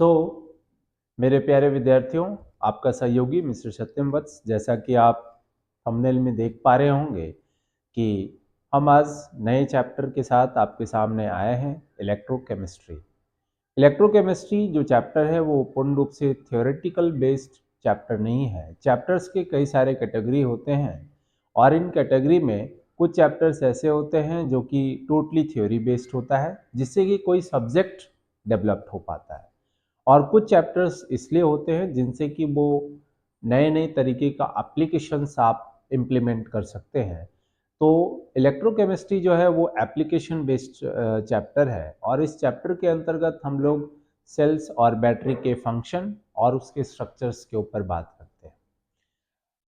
सो मेरे प्यारे विद्यार्थियों, आपका सहयोगी मिस्टर सत्यम वत्स। जैसा कि आप थंबनेल में देख पा रहे होंगे कि हम आज नए चैप्टर के साथ आपके सामने आए हैं, इलेक्ट्रोकेमिस्ट्री। इलेक्ट्रोकेमिस्ट्री जो चैप्टर है वो पूर्ण रूप से थ्योरेटिकल बेस्ड चैप्टर नहीं है। चैप्टर्स के कई सारे कैटेगरी होते हैं और इन कैटेगरी में कुछ चैप्टर्स ऐसे होते हैं जो कि टोटली थ्योरी बेस्ड होता है, जिससे कि कोई सब्जेक्ट डेवलप्ड हो पाता है। और कुछ चैप्टर्स इसलिए होते हैं जिनसे कि वो नए नए तरीके का एप्लीकेशंस आप इम्प्लीमेंट कर सकते हैं। तो इलेक्ट्रोकेमिस्ट्री जो है वो एप्लीकेशन बेस्ड चैप्टर है और इस चैप्टर के अंतर्गत हम लोग सेल्स और बैटरी के फंक्शन और उसके स्ट्रक्चर्स के ऊपर बात करते हैं।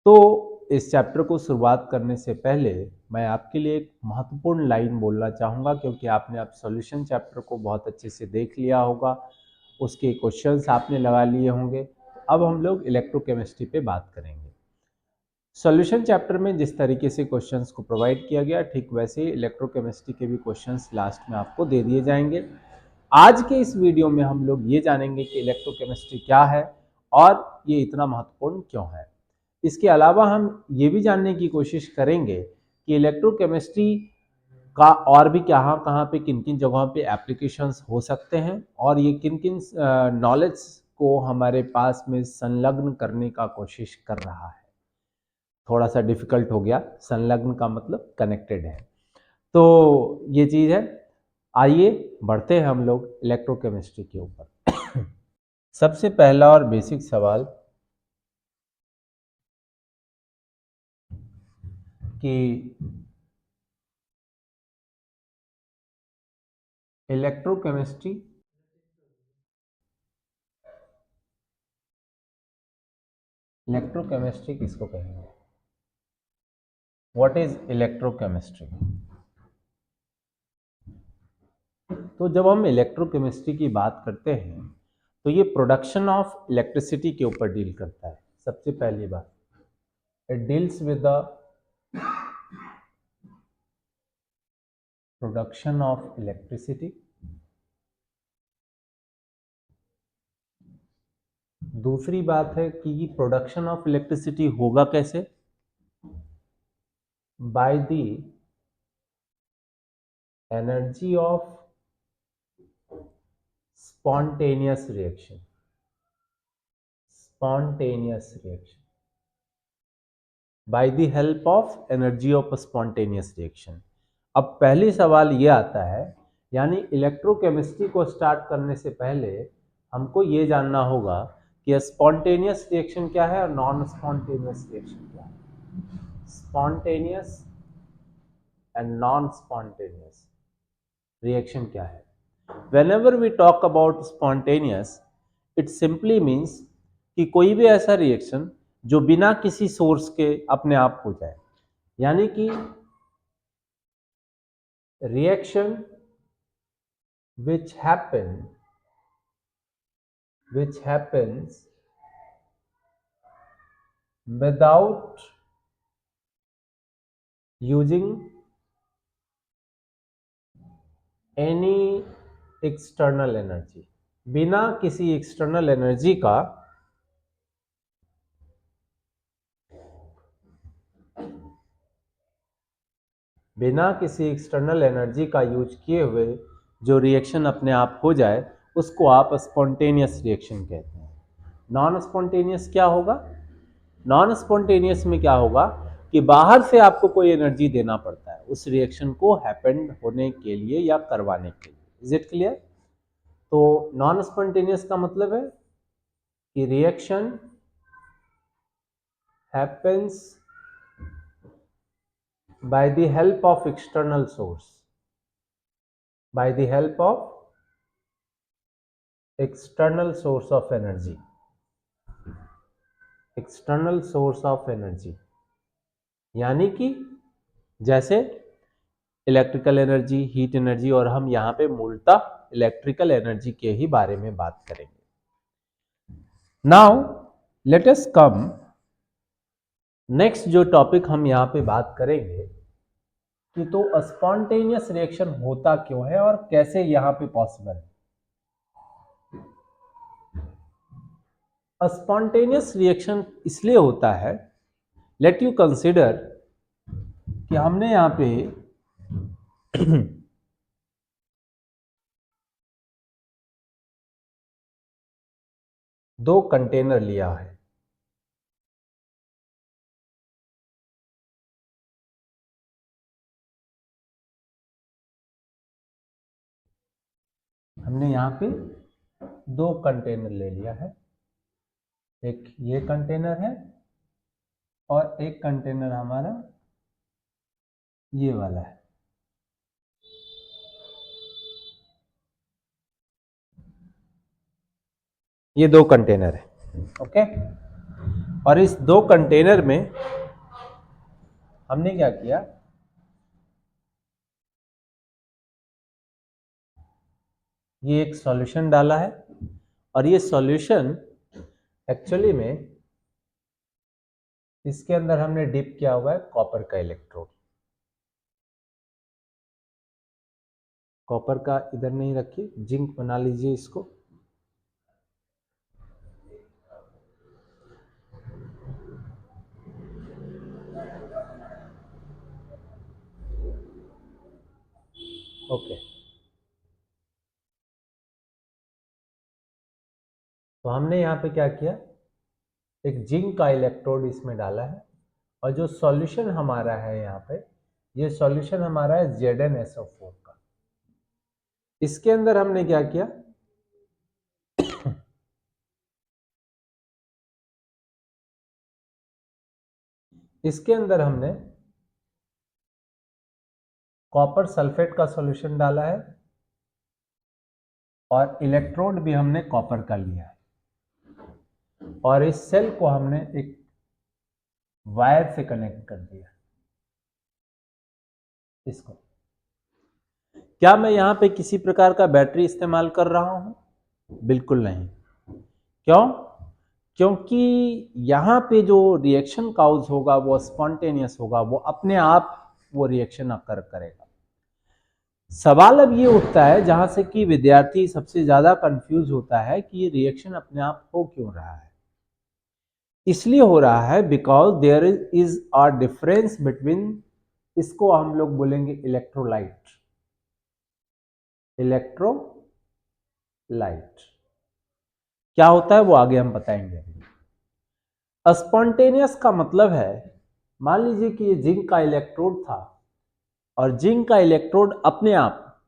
तो इस चैप्टर को शुरुआत करने से पहले मैं आपके लिए एक महत्वपूर्ण लाइन बोलना चाहूँगा, क्योंकि आपने अब सॉल्यूशन चैप्टर को बहुत अच्छे से देख लिया होगा, उसके क्वेश्चंस आपने लगा लिए होंगे। अब हम लोग इलेक्ट्रोकेमिस्ट्री पे बात करेंगे। सॉल्यूशन चैप्टर में जिस तरीके से क्वेश्चंस को प्रोवाइड किया गया, ठीक वैसे ही इलेक्ट्रोकेमिस्ट्री के भी क्वेश्चंस लास्ट में आपको दे दिए जाएंगे। आज के इस वीडियो में हम लोग ये जानेंगे कि इलेक्ट्रोकेमिस्ट्री क्या है और ये इतना महत्वपूर्ण क्यों है। इसके अलावा हम ये भी जानने की कोशिश करेंगे कि इलेक्ट्रोकेमिस्ट्री का और भी कहाँ कहाँ पे किन किन जगहों पे एप्लीकेशंस हो सकते हैं और ये किन किन नॉलेज को हमारे पास में संलग्न करने का कोशिश कर रहा है। थोड़ा सा डिफिकल्ट हो गया, संलग्न का मतलब कनेक्टेड है, तो ये चीज़ है। आइए बढ़ते हैं हम लोग इलेक्ट्रोकेमिस्ट्री के ऊपर। सबसे पहला और बेसिक सवाल कि इलेक्ट्रोकेमिस्ट्री इलेक्ट्रोकेमिस्ट्री किसको कहेंगे? What is electrochemistry? तो जब हम इलेक्ट्रोकेमिस्ट्री की बात करते हैं तो ये प्रोडक्शन ऑफ इलेक्ट्रिसिटी के ऊपर डील करता है। सबसे पहली बात, it deals with the production of electricity. दूसरी बात है कि प्रोडक्शन ऑफ इलेक्ट्रिसिटी होगा कैसे? By the energy of spontaneous reaction spontaneous reaction by the help of energy of a spontaneous reaction। अब पहली सवाल ये आता है, यानी इलेक्ट्रोकेमिस्ट्री को स्टार्ट करने से पहले हमको ये जानना होगा कि स्पॉन्टेनियस रिएक्शन क्या है और नॉन स्पॉन्टेनियस रिएक्शन क्या है। Spontaneous and non spontaneous reaction क्या है? Whenever we talk about spontaneous, it simply means कि कोई भी ऐसा रिएक्शन जो बिना किसी सोर्स के अपने आप हो जाए, यानी कि reaction which happens without using any external energy, बिना किसी एक्सटर्नल एनर्जी का यूज किए हुए जो रिएक्शन अपने आप हो जाए, उसको आप स्पॉन्टेनियस रिएक्शन कहते हैं। नॉन स्पॉन्टेनियस क्या होगा? नॉन स्पॉन्टेनियस में क्या होगा कि बाहर से आपको कोई एनर्जी देना पड़ता है उस रिएक्शन को हैपन होने के लिए या करवाने के लिए। Is it clear? तो नॉन स्पॉन्टेनियस का मतलब है कि reaction happens by the help of external source, by the help of external source of energy, external source of energy, यानी कि जैसे इलेक्ट्रिकल एनर्जी, हीट एनर्जी, और हम यहाँ पे मूलतः इलेक्ट्रिकल एनर्जी के ही बारे में बात करेंगे। नाउ लेट अस कम नेक्स्ट जो टॉपिक हम यहाँ पे बात करेंगे कि तो स्पॉन्टेनियस रिएक्शन होता क्यों है और कैसे यहाँ पे पॉसिबल है। स्पॉन्टेनियस रिएक्शन इसलिए होता है, लेट यू कंसिडर कि हमने यहां पे दो कंटेनर लिया है। हमने यहां पे दो कंटेनर ले लिया है, एक ये कंटेनर है और एक कंटेनर हमारा ये वाला है। ये दो कंटेनर है, ओके। और इस दो कंटेनर में हमने क्या किया, ये एक सॉल्यूशन डाला है और ये सॉल्यूशन एक्चुअली में इसके अंदर हमने डिप किया हुआ है कॉपर का इलेक्ट्रोड। कॉपर का इधर नहीं रखिए, जिंक बना लीजिए इसको। ओके, तो हमने यहाँ पे क्या किया, एक जिंक का इलेक्ट्रोड इसमें डाला है और जो सॉल्यूशन हमारा है यहाँ पे, ये सॉल्यूशन हमारा है ZnSO4 का। इसके अंदर हमने क्या किया, इसके अंदर हमने कॉपर सल्फेट का सॉल्यूशन डाला है और इलेक्ट्रोड भी हमने कॉपर का लिया है और इस सेल को हमने एक वायर से कनेक्ट कर दिया। इसको क्या मैं यहां पे किसी प्रकार का बैटरी इस्तेमाल कर रहा हूं? बिल्कुल नहीं। क्यों? क्योंकि यहां पे जो रिएक्शन काउज होगा वो स्पॉन्टेनियस होगा, वो अपने आप वो रिएक्शन अकर करेगा। सवाल अब ये उठता है जहां से कि विद्यार्थी सबसे ज्यादा कंफ्यूज होता है कि ये रिएक्शन अपने आप हो क्यों रहा है। इसलिए हो रहा है because there is a difference between, इसको हम लोग बोलेंगे इलेक्ट्रोलाइट। इलेक्ट्रोलाइट क्या होता है वो आगे हम बताएंगे। स्पॉन्टेनियस का मतलब है, मान लीजिए कि ये जिंक का इलेक्ट्रोड था और जिंक का इलेक्ट्रोड अपने आप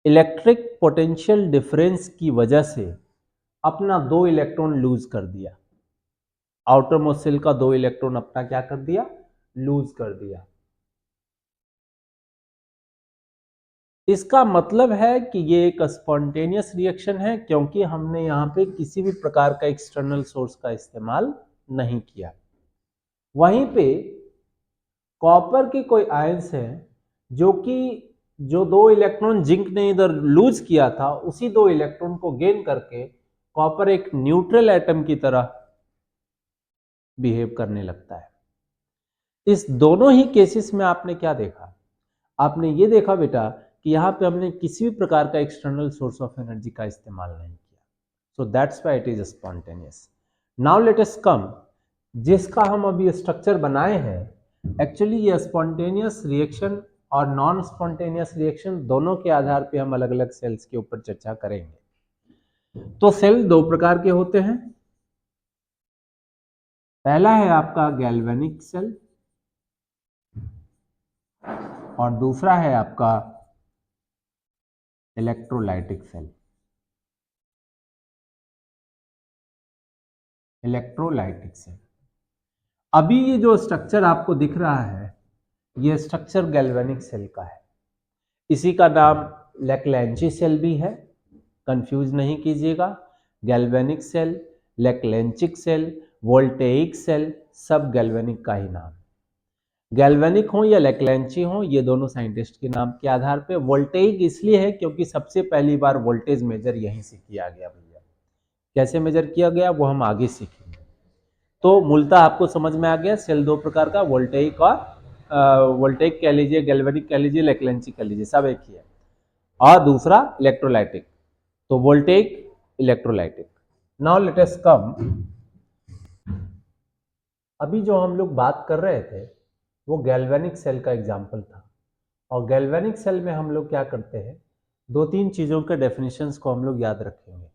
इलेक्ट्रिक पोटेंशियल डिफरेंस की वजह से अपना दो इलेक्ट्रॉन लूज कर दिया। आउटर मोस्ट शेल का दो इलेक्ट्रॉन अपना क्या कर दिया, लूज कर दिया। इसका मतलब है कि ये एक स्पॉन्टेनियस रिएक्शन है क्योंकि हमने यहां पे किसी भी प्रकार का एक्सटर्नल सोर्स का इस्तेमाल नहीं किया। वहीं पे कॉपर के कोई आयंस हैं जो कि जो दो इलेक्ट्रॉन जिंक ने इधर लूज किया था, उसी दो इलेक्ट्रॉन को गेन करके कॉपर एक न्यूट्रल एटम की तरह बिहेव करने लगता है। इस दोनों ही केसेस में आपने क्या देखा, आपने ये देखा बेटा कि यहां पे हमने किसी भी प्रकार का एक्सटर्नल सोर्स ऑफ एनर्जी का इस्तेमाल नहीं किया। So that's why it is spontaneous. Now let us come, जिसका हम अभी स्ट्रक्चर बनाए हैं, एक्चुअली ये स्पॉन्टेनियस रिएक्शन और नॉन स्पॉन्टेनियस रिएक्शन दोनों के आधार पे हम अलग अलग सेल्स के ऊपर चर्चा करेंगे। तो सेल दो प्रकार के होते हैं। पहला है आपका गैल्वेनिक सेल और दूसरा है आपका इलेक्ट्रोलाइटिक सेल। इलेक्ट्रोलाइटिक सेल, अभी ये जो स्ट्रक्चर आपको दिख रहा है, ये स्ट्रक्चर गैल्वेनिक सेल का है। इसी का नाम लेक्लैंची सेल भी है, कंफ्यूज नहीं कीजिएगा। Galvanic cell, leclanche cell, voltaic cell, सब गैल्वेनिक का ही नाम। गैल्वेनिक हो या लेक्लैंची हो, ये दोनों साइंटिस्ट के नाम के आधार पे। वोल्टेइक इसलिए है क्योंकि सबसे पहली बार वोल्टेज मेजर यहीं से किया गया भैया। कैसे मेजर किया गया वो हम आगे सीखेंगे। तो मूलतः आपको समझ में आ गया, सेल दो प्रकार का, वोल्टेइक और वोल्टेइक कह लीजिए, गैल्वेनिक कह लीजिए, लेक्लैंची कह लीजिए, सब एक ही है। और दूसरा इलेक्ट्रोलाइटिक, तो voltaic, electrolytic. Now let us come, अभी जो हम लोग बात कर रहे थे वो गैल्वेनिक सेल का एग्जाम्पल था। और गैल्वेनिक सेल में हम लोग क्या करते हैं, दो तीन चीजों के डेफिनेशंस को हम लोग याद रखेंगे।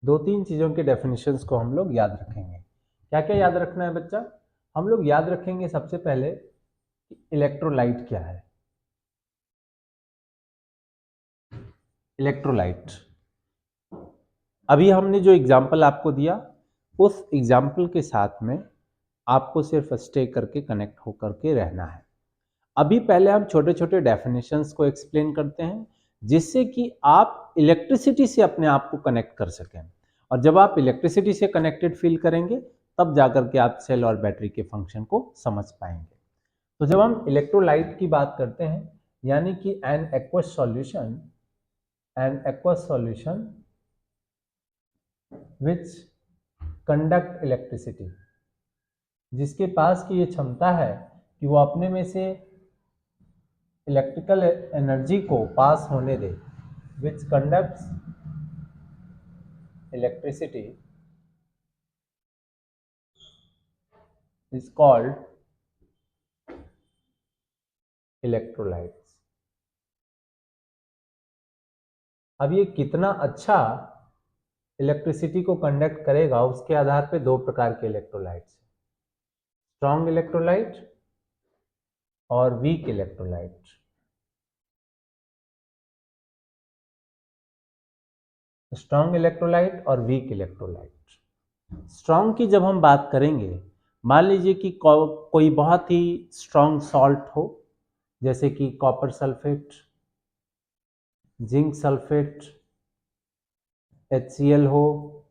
दो तीन चीजों के डेफिनेशंस को हम लोग याद रखेंगे। क्या क्या याद रखना है बच्चा? हम लोग याद रखेंगे सबसे पहले इलेक्ट्रोलाइट क्या है। इलेक्ट्रोलाइट, अभी हमने जो एग्जाम्पल आपको दिया उस एग्जाम्पल के साथ में आपको सिर्फ स्टे करके कनेक्ट होकर के रहना है। अभी पहले हम छोटे छोटे डेफिनेशंस को एक्सप्लेन करते हैं जिससे कि आप इलेक्ट्रिसिटी से अपने आप को कनेक्ट कर सकें। और जब आप इलेक्ट्रिसिटी से कनेक्टेड फील करेंगे तब जाकर के आप सेल और बैटरी के फंक्शन को समझ पाएंगे। तो जब हम इलेक्ट्रोलाइट की बात करते हैं यानी कि an aqueous solution which conduct electricity, जिसके पास की ये क्षमता है कि वो अपने में से इलेक्ट्रिकल एनर्जी को पास होने दे, which conducts electricity is called electrolytes. अब ये कितना अच्छा इलेक्ट्रिसिटी को कंडक्ट करेगा उसके आधार पे दो प्रकार के इलेक्ट्रोलाइट्स, स्ट्रॉन्ग इलेक्ट्रोलाइट और वीक इलेक्ट्रोलाइट। स्ट्रॉन्ग इलेक्ट्रोलाइट और वीक इलेक्ट्रोलाइट। स्ट्रॉन्ग की जब हम बात करेंगे, मान लीजिए कि कोई बहुत ही स्ट्रॉन्ग सॉल्ट हो जैसे कि copper sulphate, zinc sulphate, HCl हो,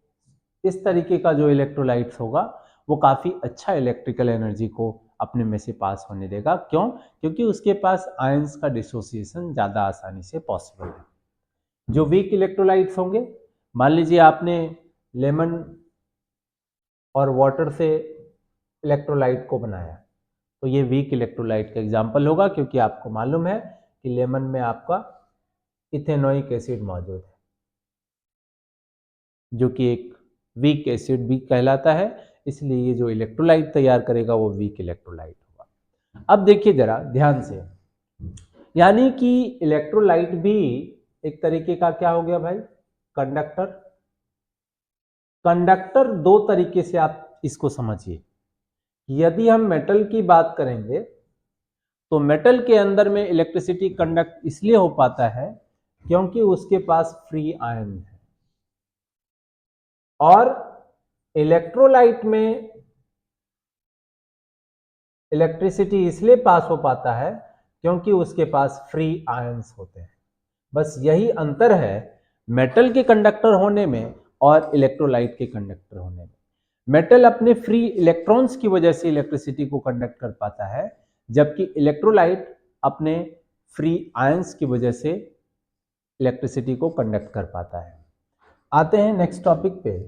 इस तरीके का जो इलेक्ट्रोलाइट्स होगा वो काफ़ी अच्छा इलेक्ट्रिकल एनर्जी को अपने में से पास होने देगा। क्यों? क्योंकि उसके पास आयंस का डिसोसिएशन ज़्यादा आसानी से पॉसिबल है। जो वीक इलेक्ट्रोलाइट्स होंगे, मान लीजिए आपने लेमन और वाटर से इलेक्ट्रोलाइट को बनाया तो ये वीक इलेक्ट्रोलाइट का एग्जाम्पल होगा, क्योंकि आपको मालूम है कि लेमन में आपका इथेनोइक एसिड मौजूद है जो कि एक वीक एसिड भी कहलाता है, इसलिए ये जो इलेक्ट्रोलाइट तैयार करेगा वो वीक इलेक्ट्रोलाइट होगा। अब देखिए जरा ध्यान से, यानी कि इलेक्ट्रोलाइट भी एक तरीके का क्या हो गया भाई, कंडक्टर। कंडक्टर दो तरीके से आप इसको समझिए। यदि हम मेटल की बात करेंगे तो मेटल के अंदर में इलेक्ट्रिसिटी कंडक्ट इसलिए हो पाता है क्योंकि उसके पास फ्री आयन है, और इलेक्ट्रोलाइट में इलेक्ट्रिसिटी इसलिए पास हो पाता है क्योंकि उसके पास फ्री आयंस होते हैं। बस यही अंतर है मेटल के कंडक्टर होने में और इलेक्ट्रोलाइट के कंडक्टर होने में। मेटल अपने फ्री इलेक्ट्रॉन्स की वजह से इलेक्ट्रिसिटी को कंडक्ट कर पाता है, जबकि इलेक्ट्रोलाइट अपने फ्री आयंस की वजह से इलेक्ट्रिसिटी को कंडक्ट कर पाता है। आते हैं नेक्स्ट टॉपिक पे।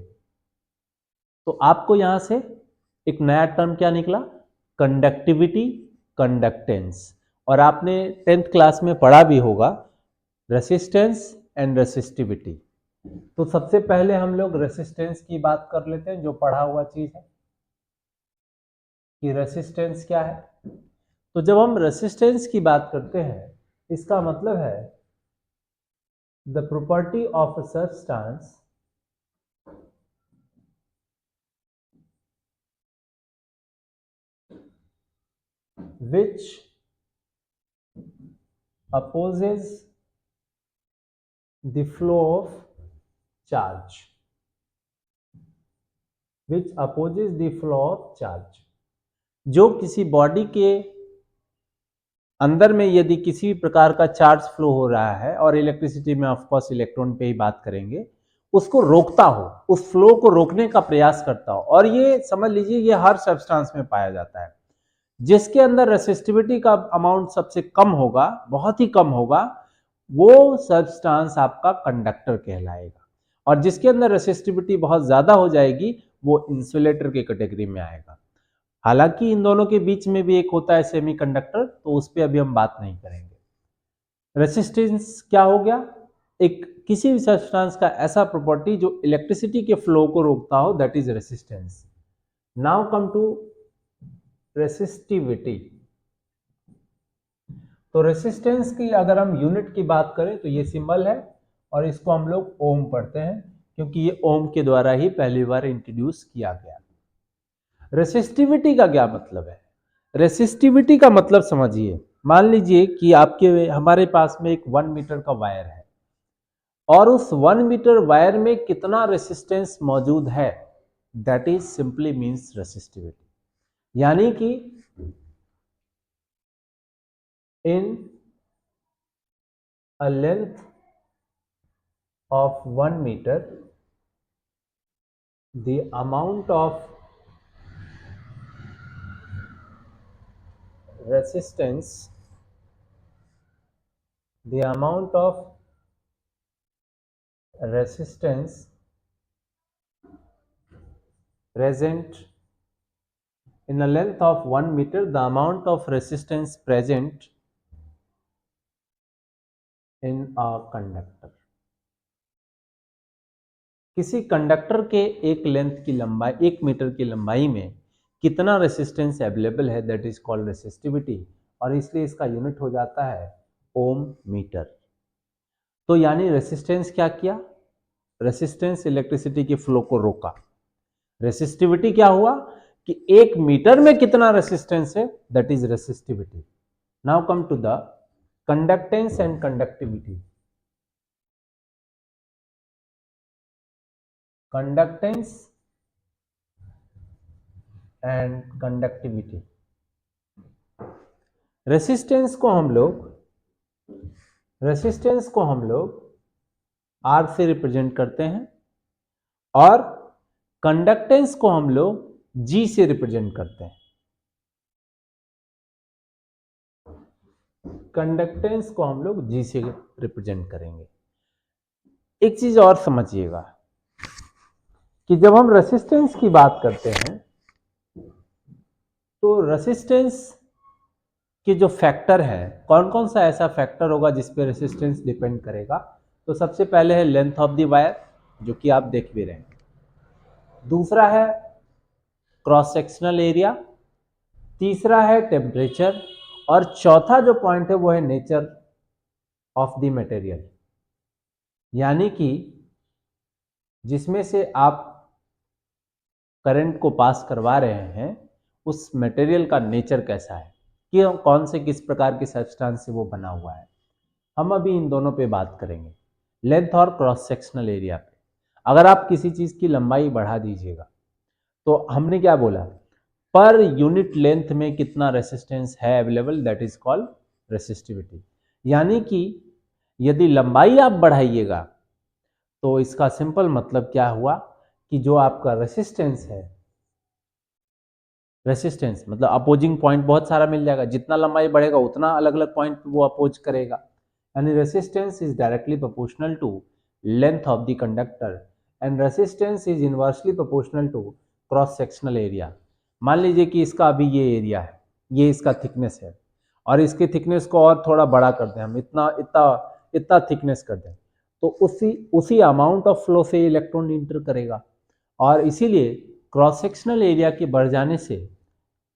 तो आपको यहां से एक नया टर्म क्या निकला, कंडक्टिविटी, कंडक्टेंस। और आपने 10th क्लास में पढ़ा भी होगा रेसिस्टेंस एंड रेसिस्टिविटी। तो सबसे पहले हम लोग रेसिस्टेंस की बात कर लेते हैं, जो पढ़ा हुआ चीज है कि रेसिस्टेंस क्या है। तो जब हम रेसिस्टेंस की बात करते हैं इसका मतलब है the property of a substance which opposes the flow of charge, which opposes the flow of charge। जो किसी बॉडी के अंदर में यदि किसी भी प्रकार का चार्ज फ्लो हो रहा है, और इलेक्ट्रिसिटी में ऑफकोर्स इलेक्ट्रॉन पे ही बात करेंगे, उसको रोकता हो, उस फ्लो को रोकने का प्रयास करता हो। और ये समझ लीजिए ये हर सब्सटेंस में पाया जाता है। जिसके अंदर रेसिस्टिविटी का अमाउंट सबसे कम होगा, बहुत ही कम होगा, वो सब्सटेंस आपका कंडक्टर कहलाएगा। और जिसके अंदर रेसिस्टिविटी बहुत ज्यादा हो जाएगी वो इंसुलेटर के कैटेगरी में आएगा। हालांकि इन दोनों के बीच में भी एक होता है सेमीकंडक्टर, तो उस पर अभी हम बात नहीं करेंगे। रेसिस्टेंस क्या हो गया, एक किसी भी सब्सटेंस का ऐसा प्रॉपर्टी जो इलेक्ट्रिसिटी के फ्लो को रोकता हो, that is resistance. Now come to resistivity. तो रेसिस्टेंस की अगर हम यूनिट की बात करें तो ये सिंबल है और इसको हम लोग ओम पढ़ते हैं, क्योंकि ये ओम के द्वारा ही पहली बार इंट्रोड्यूस किया गया। रेसिस्टिविटी का क्या मतलब है? रेसिस्टिविटी का मतलब समझिए, मान लीजिए कि आपके हमारे पास में एक 1 मीटर का वायर है और उस 1 मीटर वायर में कितना रेसिस्टेंस मौजूद है, that is simply means resistivity. यानी कि इन a length of 1 meter, the amount of resistance, the amount of resistance present in a length of 1 meter, the amount of resistance present in a conductor। किसी conductor के एक length की लंबाई, 1 metre की लंबाई में कितना रेसिस्टेंस अवेलेबल है, दैट इज कॉल्ड रेसिस्टिविटी, और इसलिए इसका यूनिट हो जाता है ओम मीटर। तो यानी रेसिस्टेंस क्या किया? रेसिस्टेंस इलेक्ट्रिसिटी के फ्लो को रोका। रेसिस्टिविटी क्या हुआ कि 1 मीटर में कितना रेसिस्टेंस है, that is resistivity. Now come to the conductance and conductivity. Conductance and conductivity. Resistance को हम लोग R से रिप्रेजेंट करते हैं और कंडक्टेंस को हम लोग G से रिप्रेजेंट करते हैं। कंडक्टेंस को हम लोग G से रिप्रेजेंट करेंगे। एक चीज और समझिएगा कि जब हम रेसिस्टेंस की बात करते हैं तो रेसिस्टेंस के जो फैक्टर है, कौन कौन सा ऐसा फैक्टर होगा जिस पे रेसिस्टेंस डिपेंड करेगा? तो सबसे पहले है लेंथ ऑफ द वायर, जो कि आप देख भी रहे हैं। दूसरा है क्रॉस सेक्शनल एरिया, तीसरा है टेम्परेचर, और चौथा जो पॉइंट है वो है नेचर ऑफ द मटेरियल। यानी कि जिसमें से आप करंट को पास करवा रहे हैं उस मटेरियल का नेचर कैसा है, कि कौन से किस प्रकार के सब्सटेंस से वो बना हुआ है। हम अभी इन दोनों पे बात करेंगे, लेंथ और क्रॉस सेक्शनल एरिया पे। अगर आप किसी चीज़ की लंबाई बढ़ा दीजिएगा तो हमने क्या बोला, पर यूनिट लेंथ में कितना रेसिस्टेंस है available, that is called resistivity. यानी कि यदि लंबाई आप बढ़ाइएगा तो इसका सिंपल मतलब क्या हुआ कि जो आपका रेसिस्टेंस है, रेसिस्टेंस मतलब अपोजिंग पॉइंट बहुत सारा मिल जाएगा, जितना लंबाई बढ़ेगा उतना अलग अलग पॉइंट पे वो अपोज करेगा। यानी resistance is directly proportional to length of the conductor and resistance is inversely proportional to cross sectional area. मान लीजिए कि इसका अभी ये एरिया है, ये इसका थिकनेस है, और इसके थिकनेस को और थोड़ा बड़ा कर दें हम, इतना इतना इतना थिकनेस कर दें, तो उसी अमाउंट ऑफ फ्लो से इलेक्ट्रॉन इंटर करेगा, और इसीलिए क्रॉस सेक्शनल एरिया के बढ़ जाने से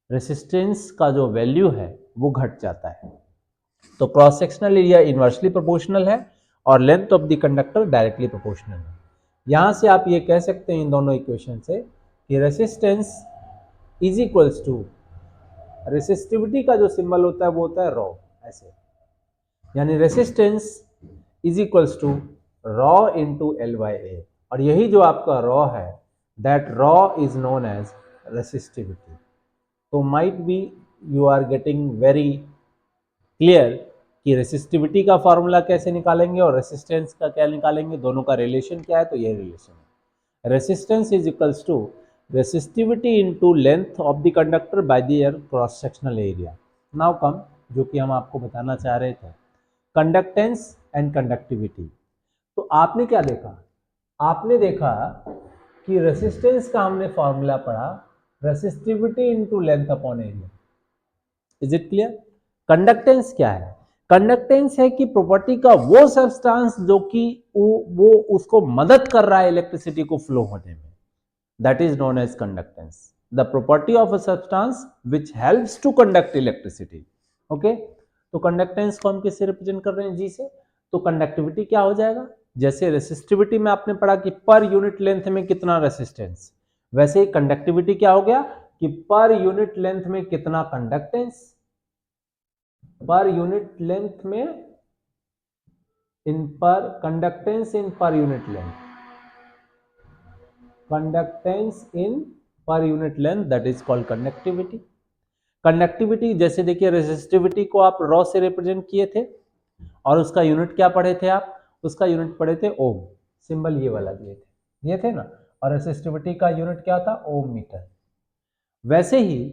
रेसिस्टेंस का जो वैल्यू है वो घट जाता है। तो cross sectional area inversely proportional है और length of the conductor directly proportional है। यहां से आप ये कह सकते हैं इन दोनों इक्वेशन से कि resistance is equals to, resistivity का जो सिंबल होता है वो होता है रॉ, ऐसे, यानी resistance is equals to rho into L by A, और यही जो आपका रॉ है, that rho is known as resistivity. तो might be you are getting very clear कि रेसिस्टिविटी का फॉर्मूला कैसे निकालेंगे और रेसिस्टेंस का क्या निकालेंगे, दोनों का रिलेशन क्या है। तो ये रिलेशन है, resistance is equals to resistivity into length of the conductor by the cross sectional area. Now come, जो कि हम आपको बताना चाह रहे थे, कंडक्टेंस एंड कंडक्टिविटी। तो आपने क्या देखा, आपने देखा कि रेसिस्टेंस का हमने फॉर्मूला पढ़ा, resistivity into length upon area. Is it clear? Conductance क्या है? कंडक्टेंस है कि प्रॉपर्टी का वो सब्सटेंस जो कि वो उसको मदद कर रहा है इलेक्ट्रिसिटी को फ्लो होने में, that is known as conductance, the property of a substance which helps to conduct electricity. Okay, तो कंडक्टेंस को हम किससे रिप्रेजेंट कर रहे हैं, जी से। तो कंडक्टिविटी क्या हो जाएगा, जैसे रेसिस्टिविटी में आपने पढ़ा कि पर यूनिट लेंथ में कितना रेसिस्टेंस, वैसे ही कंडक्टिविटी क्या हो गया कि पर यूनिट लेंथ में कितना कंडक्टेंस, पर यूनिट लेंथ में इन पर conductance in per unit length, conductance in per unit length, that is called conductivity. Conductivity जैसे देखिए रेसिस्टिविटी को आप रॉ से रिप्रेजेंट किए थे और उसका यूनिट क्या पढ़े थे आप, उसका यूनिट पढ़े थे ओम, सिंबल ये वाला दिए थे ना, और रेसिस्टिविटी का यूनिट क्या था, ओम मीटर। वैसे ही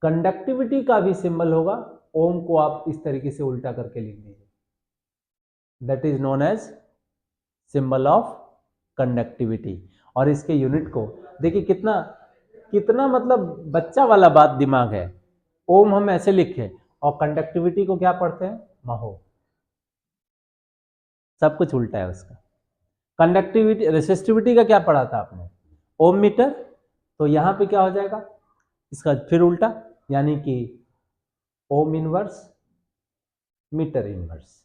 कंडक्टिविटी का भी सिंबल होगा, ओम को आप इस तरीके से उल्टा करके लिख दीजिए, that is known as symbol of conductivity. और इसके यूनिट को देखिए कितना कितना मतलब बच्चा वाला बात दिमाग है, ओम हम ऐसे लिखे और कंडक्टिविटी को क्या पढ़ते हैं, महो, सब कुछ उल्टा है उसका। कंडक्टिविटी रेसिस्टिविटी का क्या पढ़ा था आपने, ओम मीटर, तो यहां पे क्या हो जाएगा इसका फिर उल्टा, यानी कि ओम इनवर्स मीटर इनवर्स,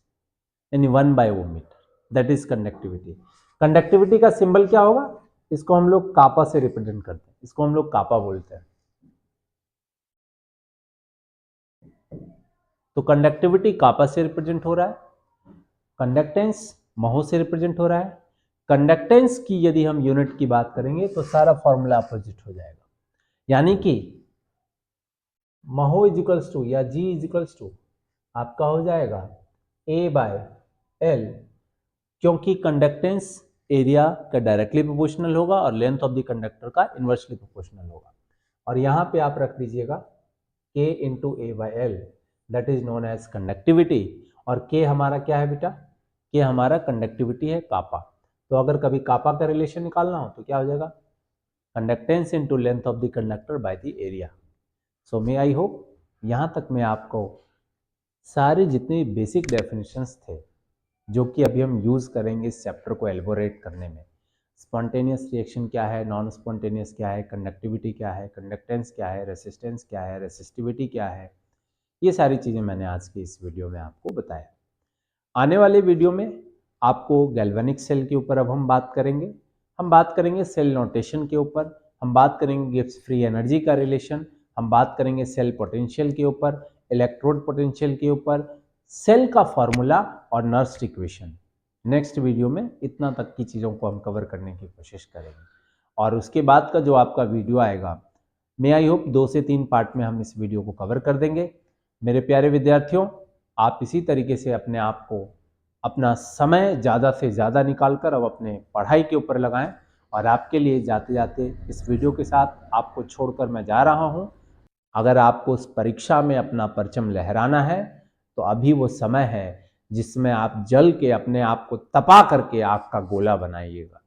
यानी 1/ओम metre, that is conductivity. Conductivity का सिंबल क्या होगा, इसको हम लोग कापा से रिप्रेजेंट करते हैं, इसको हम लोग कापा बोलते हैं। तो कंडक्टिविटी कापा से रिप्रेजेंट हो रहा है, कंडक्टेंस महो से रिप्रेजेंट हो रहा है। कंडक्टेंस की यदि हम यूनिट की बात करेंगे तो सारा फॉर्मूला अपोजिट हो जाएगा, यानी कि महो इज इक्वल्स टू या जी इज इक्वल्स टू आपका हो जाएगा A/L, क्योंकि कंडक्टेंस एरिया का डायरेक्टली प्रोपोर्शनल होगा और लेंथ ऑफ द कंडक्टर का इनवर्सली प्रोपोर्शनल होगा। और यहां पे आप रख दीजिएगा K into A/L, that is known as conductivity. और K हमारा क्या है बेटा, K हमारा कंडक्टिविटी है, कापा। तो अगर कभी कापा का रिलेशन निकालना हो तो क्या हो जाएगा, conductance into length of the conductor by the area. So may I hope यहां तक मैं आपको सारे जितने बेसिक डेफिनेशंस थे जो कि अभी हम यूज़ करेंगे इस चैप्टर को एलबोरेट करने में, स्पॉन्टेनियस रिएक्शन क्या है, नॉन स्पॉन्टेनियस क्या है, कंडक्टिविटी क्या है, कंडक्टेंस क्या है, रेसिस्टेंस क्या है, रेसिस्टिविटी क्या है, ये सारी चीज़ें मैंने आज की इस वीडियो में आपको बताया। आने वाले वीडियो में आपको गैल्वेनिक सेल के ऊपर अब हम बात करेंगे, हम बात करेंगे सेल नोटेशन के ऊपर, हम बात करेंगे गिब्स फ्री एनर्जी का रिलेशन, हम बात करेंगे सेल पोटेंशियल के ऊपर, इलेक्ट्रोड पोटेंशियल के ऊपर, सेल का फॉर्मूला और नर्स्ट इक्वेशन। नेक्स्ट वीडियो में इतना तक की चीज़ों को हम कवर करने की कोशिश करेंगे। और उसके बाद का जो आपका वीडियो आएगा, मे आई होप 2 से 3 पार्ट में हम इस वीडियो को कवर कर देंगे। मेरे प्यारे विद्यार्थियों, आप इसी तरीके से अपने आप को अपना समय ज़्यादा से ज़्यादा निकाल कर अब अपने पढ़ाई के ऊपर लगाएं। और आपके लिए जाते जाते इस वीडियो के साथ आपको छोड़कर मैं जा रहा हूं। अगर आपको उस परीक्षा में अपना परचम लहराना है तो अभी वो समय है जिसमें आप जल के अपने आप को तपा करके आग का गोला बनाइएगा।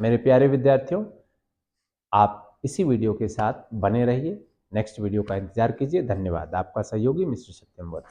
मेरे प्यारे विद्यार्थियों, आप इसी वीडियो के साथ बने रहिए, नेक्स्ट वीडियो का इंतजार कीजिए। धन्यवाद। आपका सहयोगी मिस्टर सत्यम वत्स।